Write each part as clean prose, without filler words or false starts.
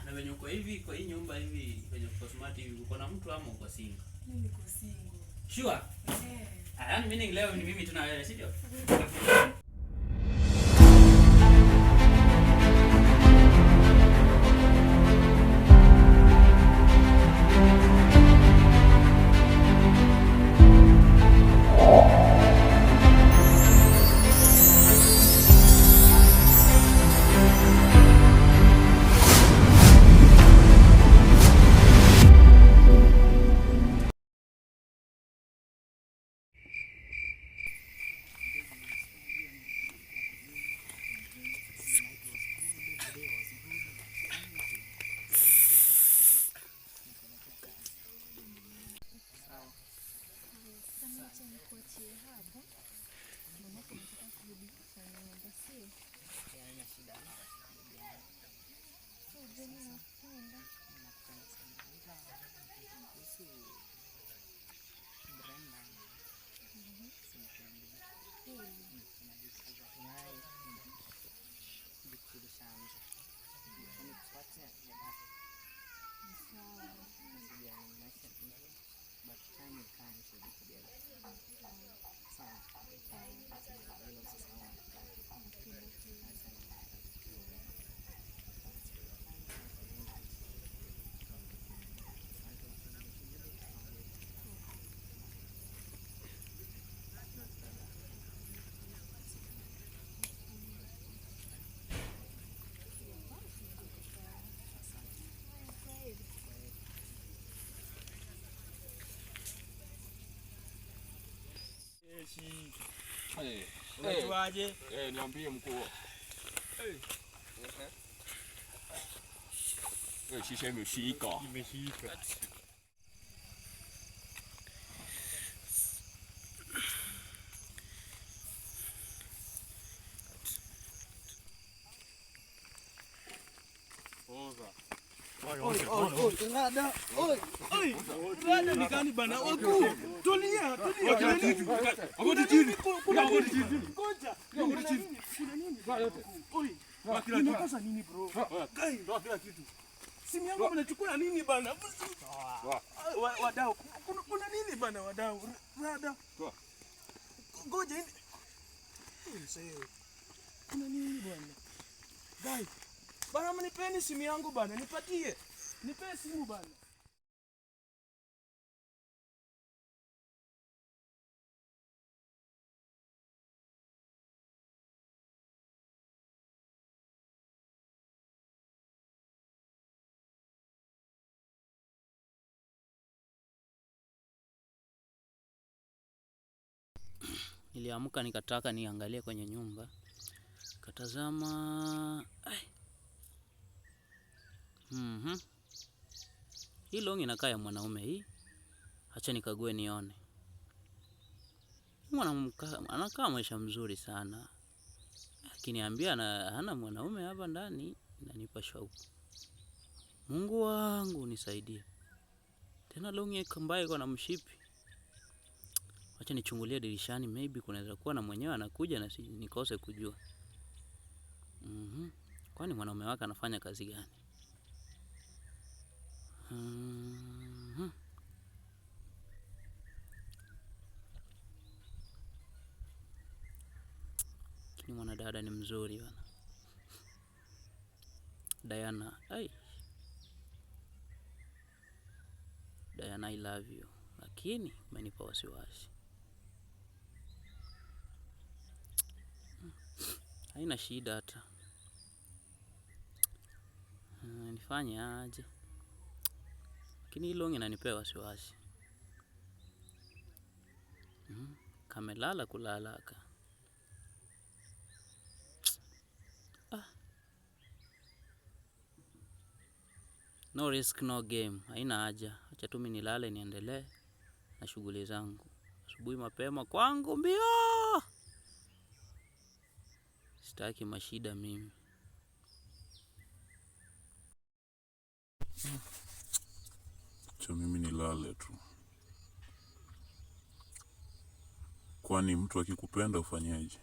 Na venye uko hivi kwa hii nyumba hivi venye uko smart hivi uko na mtu ama uko single? Mimi niko single. Sure? Yaani meaning leo ni mimi tu na wewe, si ndio? Unajuaje? Niambie mkuu. Shisha imeshika. Imeshika. Rada ni gani bana? Tulia. Kuna nini? Ngoja. Kuna nini? Unakosa nini bro? Kai, ndo kila kitu. Simu yangu mnachukua nini bana? Wadau. Kuna nini bana wadau? Rada. Ngoja. Kuna nini bwana? Guys. Bana mnipeni simu yangu bana, nipatie. Nipe simu bana. Niliamka nikataka niangalie kwenye nyumba. Katazama. Hii longi inakaa ya mwanaume hii. Acha nikague nione. Anakaa maisha mzuri sana. Akiniambia hana mwanaume hapa ndani, inanipa shauku. Mungu wangu nisaidie. Tena longi ambayo iko na mshipi. Acha nichungulie dirishani, maybe kunaweza kuwa na mwenyewe anakuja na nikose kujua. Kwani mwanaume wake anafanya kazi gani? Kini mwanadada ni mzuri bana. Diana, Diana I love you. Lakini umenipa wasiwasi. Haina shida hata. Nifanye aje? Lakini hii longi inanipea wasiwasi. Kamelala kulalaka. No risk no game. Haina haja. Acha tu mimi nilale niendelee na shughuli zangu. Asubuhi mapema kwangu mbio. Sitaki mashida mimi. Acha mimi nilale tu. Kwani mtu akikupenda ufanyaje?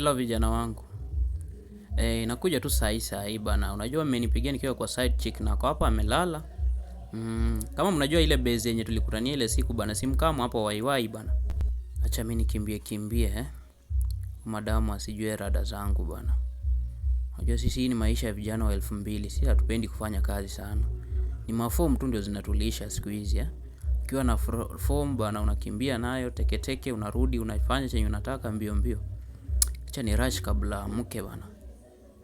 Hello vijana wangu. Nakuja tu saa hii bana. Unajua mmenipigia nikiwa kwa side chick na kwa hapa amelala. Kama mnajua ile base yenye tulikutania ile siku bana, simkamu hapo waiwai bana. Acha mimi nikimbie Madamu asijue rada zangu bana. Unajua sisi hii ni maisha ya vijana wa 2000, si hatupendi kufanya kazi sana. Ni maform tu ndio zinatulisha siku hizi Ukiwa na form bana unakimbia nayo teke unarudi unafanya chenye unataka mbio. Acha ni rush kabla mke bana.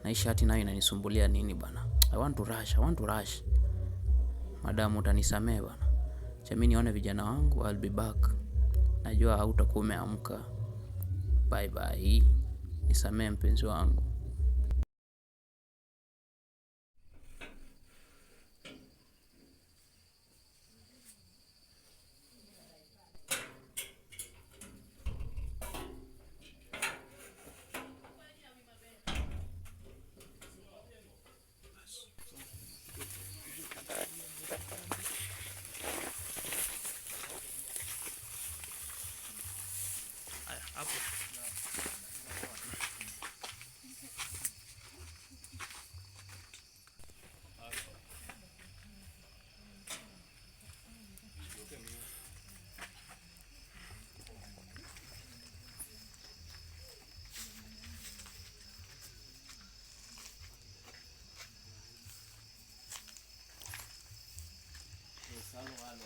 Na hii shati nayo inanisumbulia nini bana? I want to rush. Madamu utanisamee bana. Acha mimi nione vijana wangu, I'll be back. Najua hautakuwa umeamka. Bye bye. Nisamee mpenzi wangu.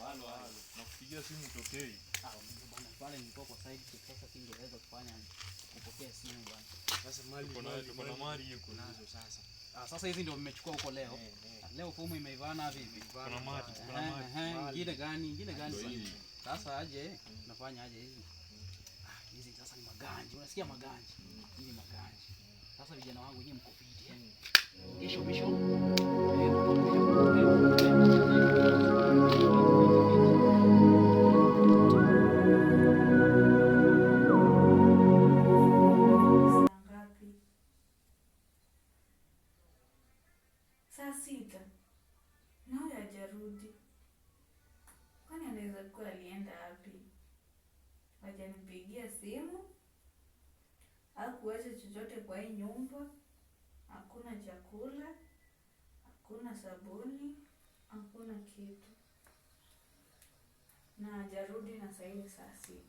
Halo. Nakupigia simu utokei. Bwana pale nilikuwa kwa side chick, sasa singeweza kufanya kupokea simu bwana. Sasa mali uko na mali yuko nazo sasa. Sasa hizi ndio mmechukua huko leo. Leo fomu imeivana vipi? Kuna mali. Ingine gani? Sasa aje unafanya aje hizi? Hizi sasa ni maganji. Unasikia maganji? Hizi maganji. Sasa vijana wangu nyinyi mko fiti Misho. Saa 6 nao hajarudi. Kwani anaweza kuwa alienda wapi? Hajanipigia simu, hakuacha chochote kwa hii nyumba. Hakuna chakula, hakuna sabuni, hakuna kitu. Na hajarudi na saa hizi saa 6.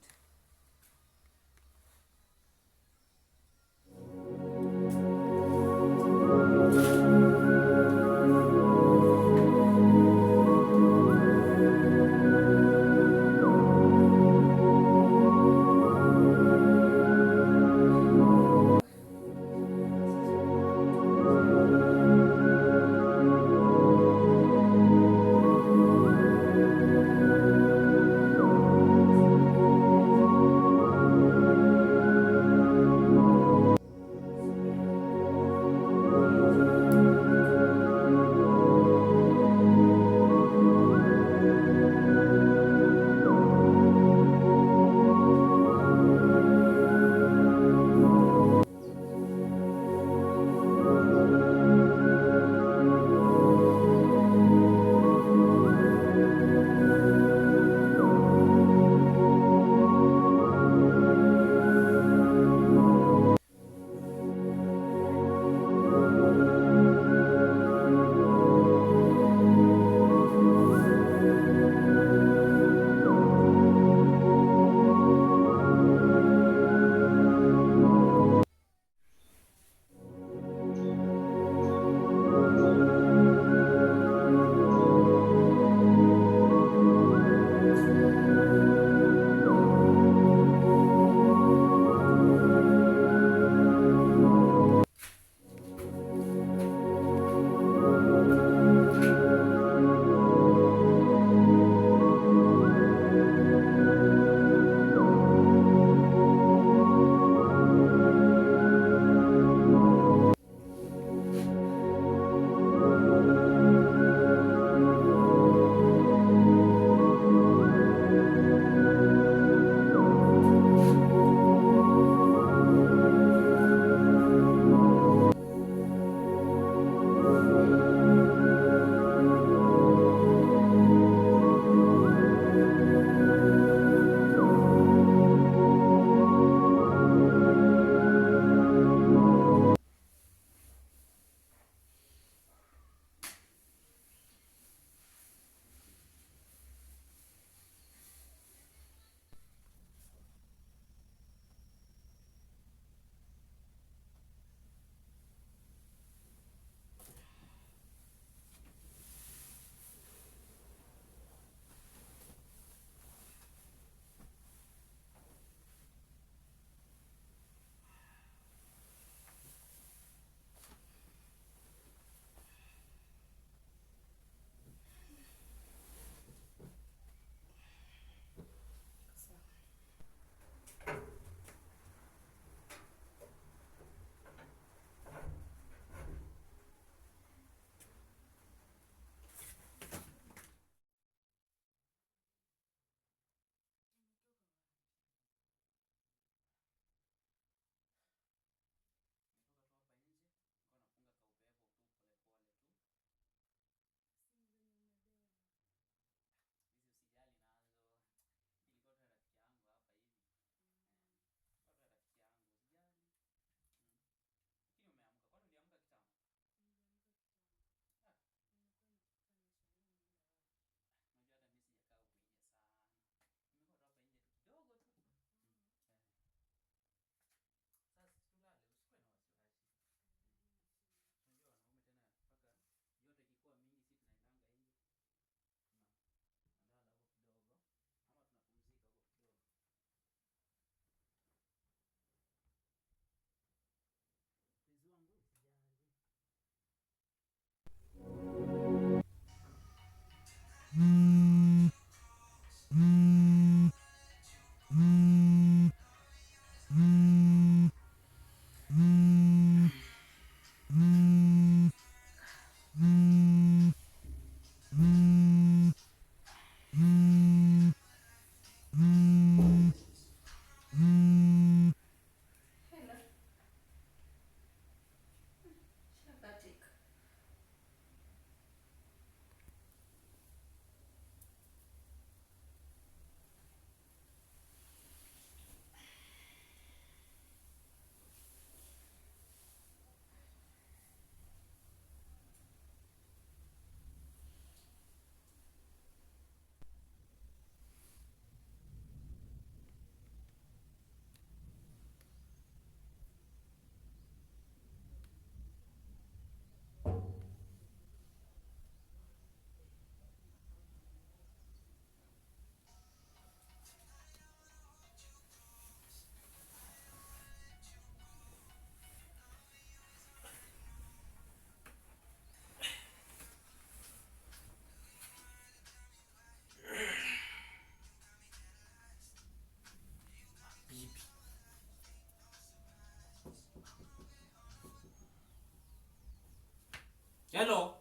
Hello.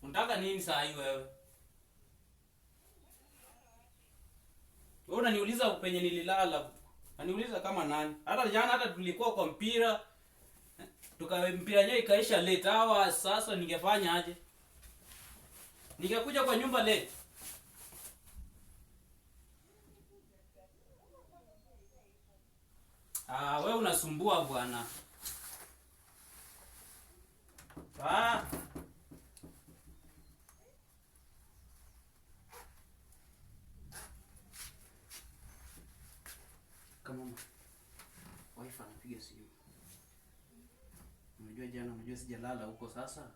Unataka nini saa hii wewe? Wewe unaniuliza penye nililala. Unaniuliza kama nani? Hata jana tulikuwa kwa mpira. Mpira yenyewe ikaisha late. Hawa sasa ningefanya aje? Ningekuja kwa nyumba late. Wewe unasumbua bwana. Kama wifi anapiga simu. Unajua sijalala huko sasa.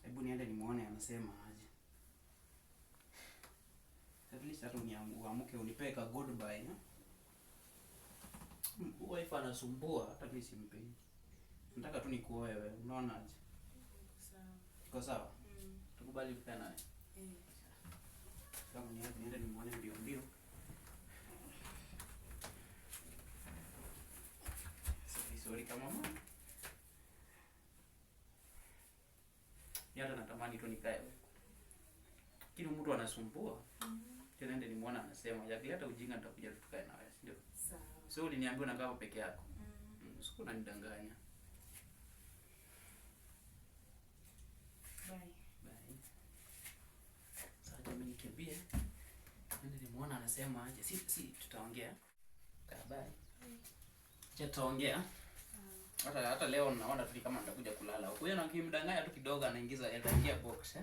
Hebu niende nimuone anasema aje. At least hata uamke unipe ka goodbye, no? Wifi anasumbua hata mimi simpendi. Nataka tu nikuoe wewe. Unaona aje? Sawa. Iko sawa? Tukubali kukaa naye. Kama niende nimuone mbio. Sorry kama mama. Yata natamani tu nikae huko. Kile mtu anasumbua. Tena ndio nimuona anasema, "Yakileta ujinga nitakuja tukae na wewe." Ndio. Sawa. Sio uliniambia unakaa peke yako. Usiku unanidanganya. Bye. Sasa mimi nikimbie. Ndio nimuona anasema aje. Si tutaongea. Bye. Tutaongea. Hata leo naona tu kama nitakuja kulala huko. Yeye anakimdanganya tu kidogo anaingiza ataingia box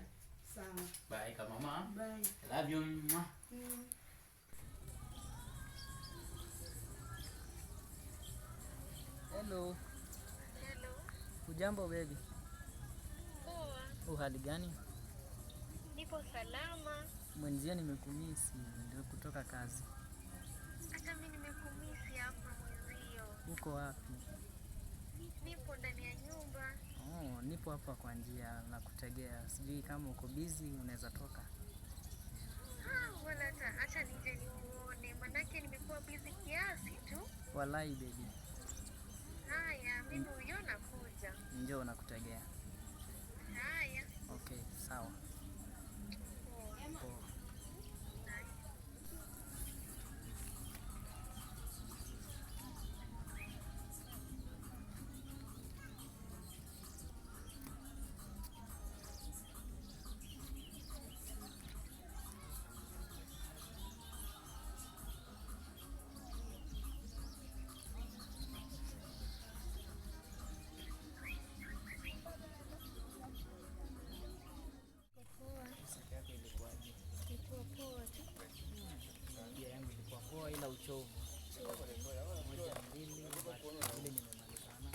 Sawa. Bye kama mama. Bye. I love you. Hello. Hello. Hujambo baby? Poa. Uhali gani? Nipo salama. Mwenzio nimekumisi ndio kutoka kazi. Hata mimi nimekumisi hapa mwenzio. Uko wapi? Nipo ndani ya nyumba. Nipo hapa kwa njia na kutegea. Sijui kama uko busy unaweza toka. Wala acha nije nikuone. Manake nimekuwa busy kiasi tu. Walai baby. Haya, mimi huyo nakuja. Njoo nakutegea. Haya. Okay, sawa. Poa. Siku yako ilikuwaje? Ilikuwa poa tu. Bia yangu ilikuwa poa ila uchovu. Moja mbili, ile nimemalizana.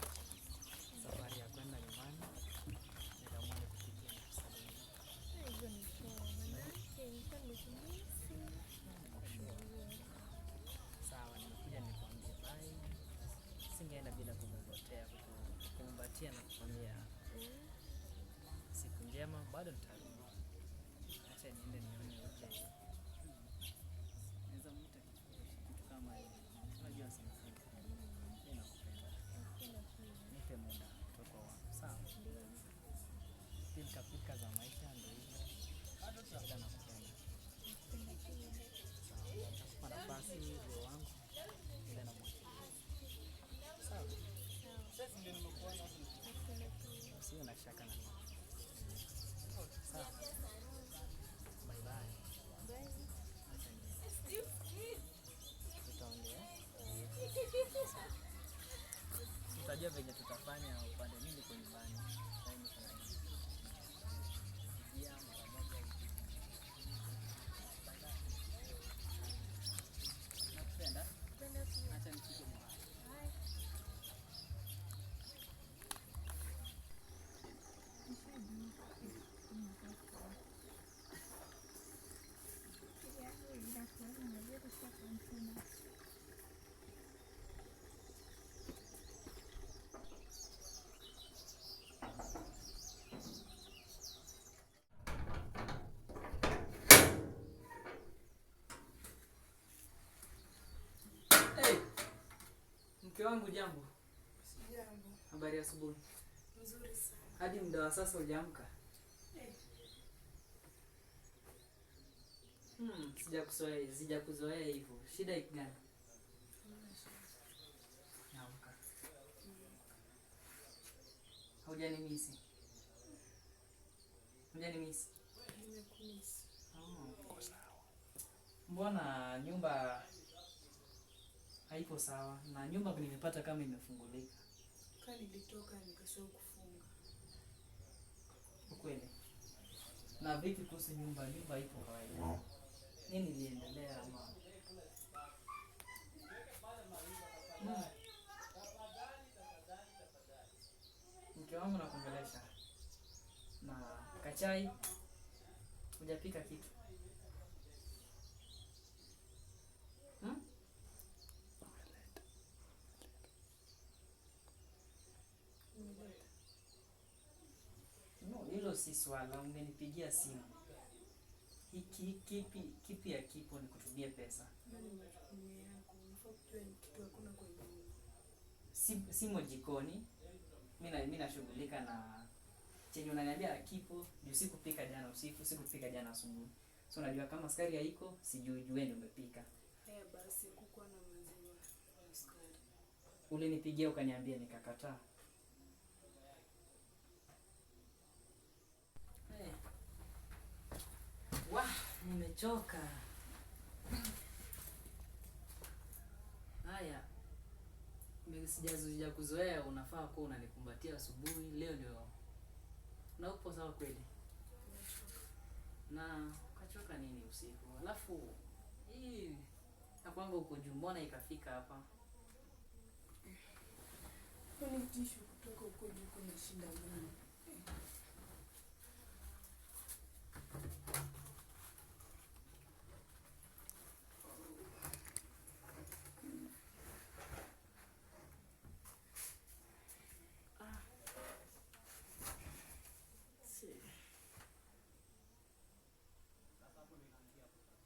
Safari ya kwenda nyumbani. Nikaamua nikupikie na salini. Hizo ni poa. Manake nilikuwa nimekumisi. Sawa, nimekuja nikuambia bye. Singeenda bila kukumbatia na kukwambia siku njema, bado nitarudi. Acha niende nione uje. Naweza muita kitu kama hiyo. Unajua sana. Mimi nakupenda. Nipe muda kutoka wangu. Sawa. Pilika za maisha ndio hivyo. Sasa nakupenda. Sawa. Nakupa nafasi hiyo wangu. Ile na mwisho. Sawa. Sasa ndio nimekuona. Usiwe na shaka na mimi. Sawa. Bye bye. Tutaongea. Tutajua venye tutafanya upande mimi niko nyumbani. Sasa niko na yeye. Mara moja hivi. Bye bye. Nakupenda. Acha nipige mahali. Hey. Mke wangu jambo. Sijambo. Habari ya asubuhi. Nzuri sana. Hadi muda wa sasa hujaamka? Sijakuzoea hivyo. Shida iko gani? Naamka. Hujanimisi? Hujanimisi? Nimekumisi. Mbona nyumba haipo sawa? Na nyumba nimepata kama imefungulika. Kani nilitoka nikasahau kufunga. Ukweli. Na vipi kuhusu nyumba? Nyumba ipo kawaida. Nini iliendelea ama? Mke wangu nakuongelesha. Na kachai hujapika kitu. No, hilo si swala, ungenipigia simu. Hiki kipi ya kipo ni kutumia pesa. Simo jikoni. Mimi nashughulika na chenye unaniambia kipo, juu sikupika jana usiku, sikupika jana asubuhi. So unajua kama sukari haiko, sijui jueni umepika. Haya basi kukuwa na maziwa na sukari. Ulinipigia ukaniambia nikakataa. Nimechoka. Haya. Sijazoea kuzoea, unafaa kuwa unanikumbatia asubuhi. Leo ndio. Na upo sawa kweli? Na ukachoka nini usiku? Alafu hii na kwangu uko juu, mbona ikafika hapa? Kwani tishu kutoka huko juu kuna shida gani?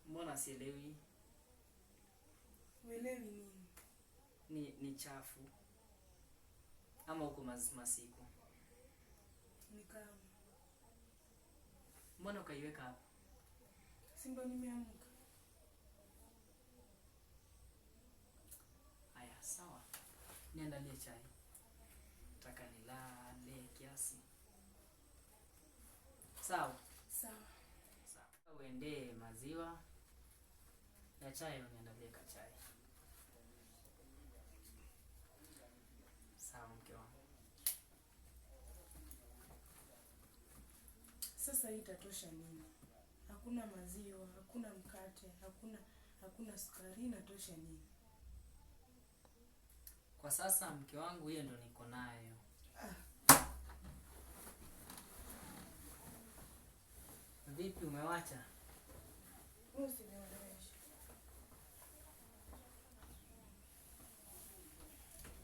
Mbona sielewi? Uelewi nini? Ni chafu. Ama uko masiku? Ni kama. Mbona ukaiweka hapo? Si ndo nimeamka. Haya, sawa. Niandalie chai. Nataka nilale kiasi. Sawa. Sawa. Sawa. Uende maziwa na chai, uniandalie chai. Sawa mke wangu. Sasa hii itatosha nini? Hakuna maziwa, hakuna mkate, hakuna sukari, inatosha nini? Kwa sasa mke wangu, hiyo ndo niko nayo. Vipi, umewacha? Usinieleweshe.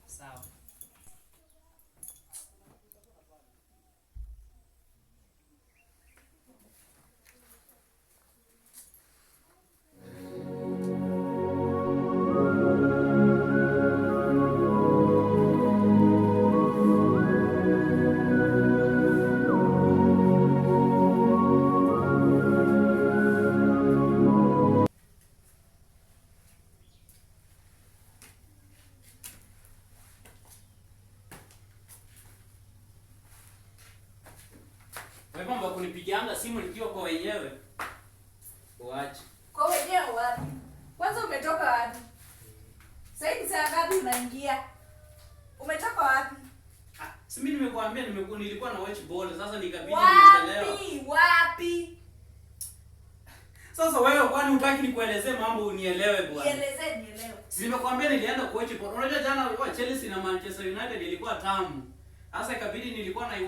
Sawa. Wewe mambo kunipigianga simu nikiwa kwa wenyewe. Waache. Kwa wenyewe wapi? Kwanza umetoka wapi? Sasa hivi saa ngapi unaingia? Umetoka wapi? Si mimi nimekuambia nilikuwa na watch ball, sasa nikabidi nimechelewa. Wapi? Sasa wewe kwani hutaki nikuelezee mambo unielewe bwana? Nielewe. Si nimekuambia nilienda kwa watch ball. Unajua jana wa Chelsea na Manchester United ilikuwa tamu. Sasa ikabidi nilikuwa na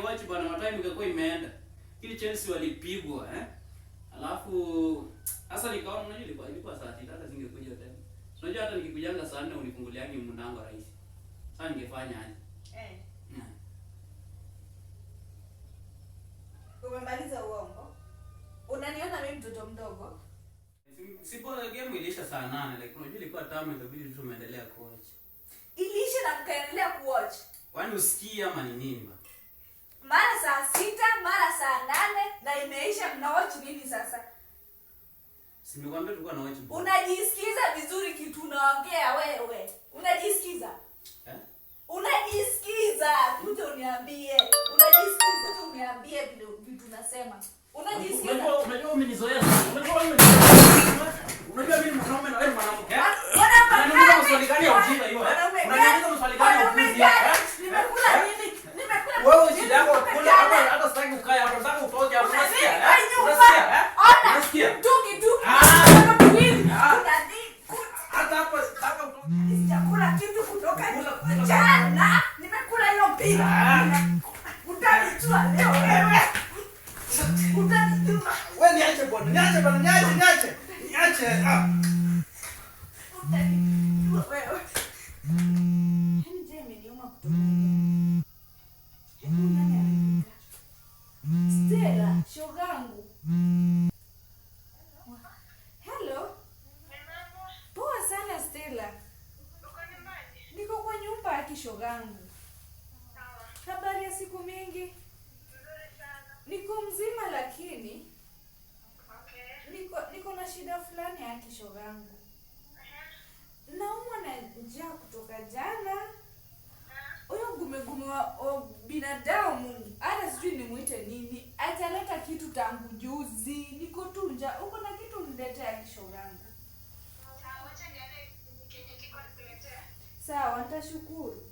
watch bwana, matime ingekuwa imeenda. Ili Chelsea walipigwa Alafu sasa nikaona unajua ilikuwa saa 6 hata singekuja tena. Unajua hata nikikujanga saa 4 unifunguliangi mlango rahisi. Sasa ningefanya aje? Umemaliza uongo? Unaniona mimi mtoto mdogo? Si bora game iliisha saa 8, like unajua ilikuwa tamu, ikabidi tu tumeendelea kuwatch. Iliisha na mkaendelea kuwatch. Kwani usikii ama ni nini ba? Mara saa 6, mara saa 8 na imeisha. Mnaochi nini sasa? Si nikwambia tulikuwa na watch ball. Unajisikiza vizuri kitu unaongea wewe? Unajisikiza? Unajisikiza? Kuja uniambie. Unajisikiza tu uniambie vitu unasema. Unajisikiza? Unajua umenizoea. Unajua mimi mwanaume na wewe mwanamke. Unaniuliza maswali gani ya ujinga hiyo? Unaniuliza maswali gani ya ujinga? Nimekula nini? Wewe shida yako kula hata sitaki ukae hapa, nataka utoke hapo. Unasikia? Unasikia? Tuki. Hata hapo nataka utoke. Sijakula kitu kutoka jana. Nimekula hiyo mpira. Utanijua leo wewe. Utanijua. Wewe niache bwana. Niache. Utanijua wewe. Nje imeniuma kutoka. Hebu nani anapika? Stella, shogangu. Hello. Poa sana Stella. Niko kwa nyumba ya kishogangu. Habari ya siku mingi? Niko mzima lakini niko na shida fulani ya kishogangu. Naumwa na njaa kutoka jana. Huyo gumegume wa binadamu, hata sijui nimuite nini, ataleta kitu tangu juzi. Niko tu njaa. Uko na kitu niletea kishogangu? Sawa, nitashukuru.